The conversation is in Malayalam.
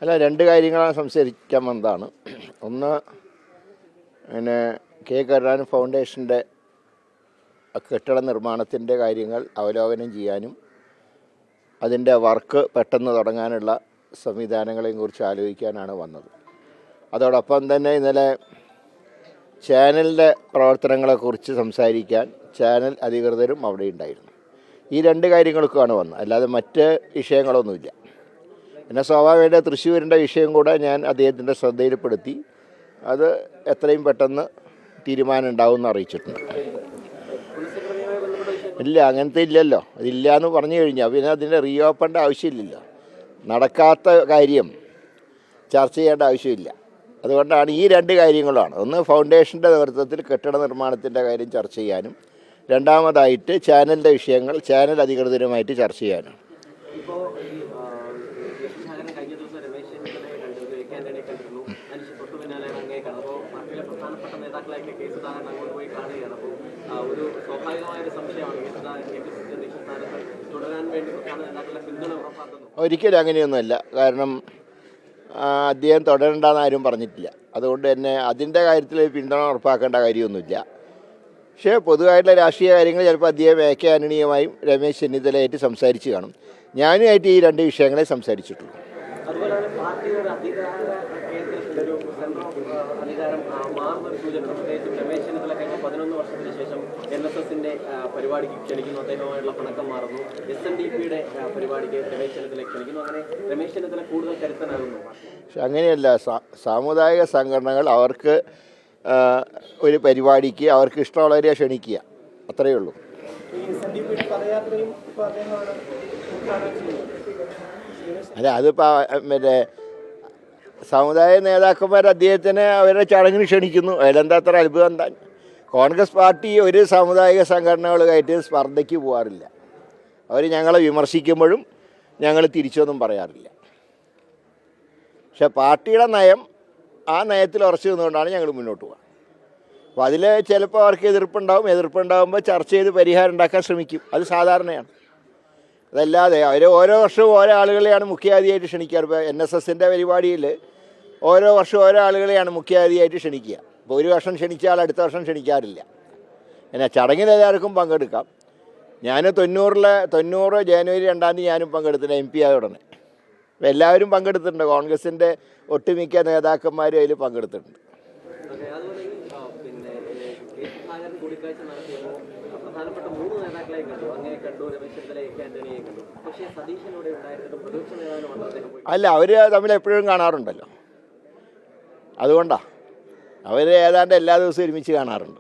അല്ല, രണ്ട് കാര്യങ്ങളാണ് സംസാരിക്കാൻ വന്നതാണ്. ഒന്ന്, പിന്നെ കെ കരുണാകരൻ ഫൗണ്ടേഷൻ്റെ കെട്ടിട നിർമ്മാണത്തിൻ്റെ കാര്യങ്ങൾ അവലോകനം ചെയ്യാനും അതിൻ്റെ വർക്ക് പെട്ടെന്ന് തുടങ്ങാനുള്ള സംവിധാനങ്ങളെയും കുറിച്ച് ആലോചിക്കാനാണ് വന്നത്. അതോടൊപ്പം തന്നെ ഇന്നലെ ചാനലിൻ്റെ പ്രവർത്തനങ്ങളെക്കുറിച്ച് സംസാരിക്കാൻ ചാനൽ അധികൃതരും അവിടെ ഉണ്ടായിരുന്നു. ഈ രണ്ട് കാര്യങ്ങൾക്കാണ് വന്നത്, അല്ലാതെ മറ്റ് വിഷയങ്ങളൊന്നുമില്ല. പിന്നെ സ്വാഭാവികമായിട്ട് തൃശ്ശൂരിൻ്റെ വിഷയം കൂടെ ഞാൻ അദ്ദേഹത്തിൻ്റെ ശ്രദ്ധയിൽപ്പെടുത്തി. അത് എത്രയും പെട്ടെന്ന് തീരുമാനം ഉണ്ടാവുമെന്ന് അറിയിച്ചിട്ടുണ്ട്. ഇല്ല, അങ്ങനത്തെ ഇല്ലല്ലോ. അതില്ല എന്ന് പറഞ്ഞു കഴിഞ്ഞാൽ പിന്നെ അതിൻ്റെ റീഓപ്പണിൻ്റെ ആവശ്യമില്ലല്ലോ. നടക്കാത്ത കാര്യം ചർച്ച ചെയ്യേണ്ട ആവശ്യമില്ല. അതുകൊണ്ടാണ് ഈ രണ്ട് കാര്യങ്ങളാണ്. ഒന്ന്, ഫൗണ്ടേഷൻ്റെ നേതൃത്വത്തിൽ കെട്ടിട നിർമ്മാണത്തിൻ്റെ കാര്യം ചർച്ച ചെയ്യാനും, രണ്ടാമതായിട്ട് ചാനലിൻ്റെ വിഷയങ്ങൾ ചാനൽ അധികൃതരുമായിട്ട് ചർച്ച ചെയ്യാനും. ഒരിക്കലും അങ്ങനെയൊന്നുമല്ല. കാരണം അദ്ദേഹം തുടരണ്ടെന്ന് ആരും പറഞ്ഞിട്ടില്ല. അതുകൊണ്ട് തന്നെ അതിൻ്റെ കാര്യത്തിൽ പിന്തുണ ഉറപ്പാക്കേണ്ട കാര്യമൊന്നുമില്ല. പക്ഷേ പൊതുവായിട്ടുള്ള രാഷ്ട്രീയ കാര്യങ്ങൾ ചിലപ്പോൾ അദ്ദേഹം AK ആന്റണിയുമായും രമേശ് ചെന്നിത്തലയായിട്ട് സംസാരിച്ച് കാണും. ഞാനുമായിട്ട് ഈ രണ്ട് വിഷയങ്ങളെ സംസാരിച്ചിട്ടുള്ളൂ. പരിപാടിക്ക് ക്ഷണിക്കുന്നു, അദ്ദേഹമായുള്ള പണക്കം മാറുന്നു. SNDP-യുടെ പരിപാടിക്ക് രമേശ് ചെന്നിത്തല ക്ഷണിക്കുന്നു. അങ്ങനെ രമേശ് ചെന്നിത്തല കൂടുതൽ കരുത്തനാകുന്നു. പക്ഷെ അങ്ങനെയല്ല. സാമുദായിക സംഘടനകൾ അവർക്ക് ഒരു പരിപാടിക്ക് അവർക്ക് ഇഷ്ടമുള്ളവരെ ക്ഷണിക്കുക, അത്രയേ ഉള്ളൂ. അല്ല, അതിപ്പോൾ മറ്റേ സമുദായ നേതാക്കന്മാർ അദ്ദേഹത്തിന് അവരുടെ ചടങ്ങിന് ക്ഷണിക്കുന്നു. അതിലെന്താ അത്ര അത്ഭുതം? എന്താ? കോൺഗ്രസ് പാർട്ടി ഒരു സാമുദായിക സംഘടനകളുമായിട്ട് സ്പർദ്ധയ്ക്ക് പോകാറില്ല. അവർ ഞങ്ങളെ വിമർശിക്കുമ്പോഴും ഞങ്ങൾ തിരിച്ചൊന്നും പറയാറില്ല. പക്ഷെ പാർട്ടിയുടെ നയം, ആ നയത്തിൽ ഉറച്ചു നിന്നുകൊണ്ടാണ് ഞങ്ങൾ മുന്നോട്ട് പോകുക. അപ്പോൾ അതിൽ ചിലപ്പോൾ അവർക്ക് എതിർപ്പുണ്ടാകുമ്പോൾ ചർച്ച ചെയ്ത് പരിഹാരം ഉണ്ടാക്കാൻ ശ്രമിക്കും. അത് സാധാരണയാണ്. അതല്ലാതെ അവർ ഓരോ വർഷവും ഓരോ ആളുകളെയാണ് മുഖ്യാതിഥിയായിട്ട് ക്ഷണിക്കാറ്. ഇപ്പോൾ NSSൻ്റെ പരിപാടിയിൽ ഓരോ വർഷവും ഓരോ ആളുകളെയാണ് മുഖ്യാതിഥിയായിട്ട് ക്ഷണിക്കുക. ഇപ്പോൾ ഒരു വർഷം ക്ഷണിച്ചാൽ അടുത്ത വർഷം ക്ഷണിക്കാറില്ല. പിന്നെ ചടങ്ങിൽ എല്ലാവർക്കും പങ്കെടുക്കാം. ഞാൻ 90 ജനുവരി 2 ഞാനും പങ്കെടുത്തിട്ടുണ്ട്, MP ആയ ഉടനെ. അപ്പോൾ എല്ലാവരും പങ്കെടുത്തിട്ടുണ്ട്. കോൺഗ്രസിൻ്റെ ഒട്ടുമിക്ക നേതാക്കന്മാരും അതിൽ പങ്കെടുത്തിട്ടുണ്ട്. അല്ല, അവർ തമ്മിൽ എപ്പോഴും കാണാറുണ്ടല്ലോ. അതുകൊണ്ടാണ് അവർ ഏതാണ്ട് എല്ലാ ദിവസവും ഒരുമിച്ച് കാണാറുണ്ട്.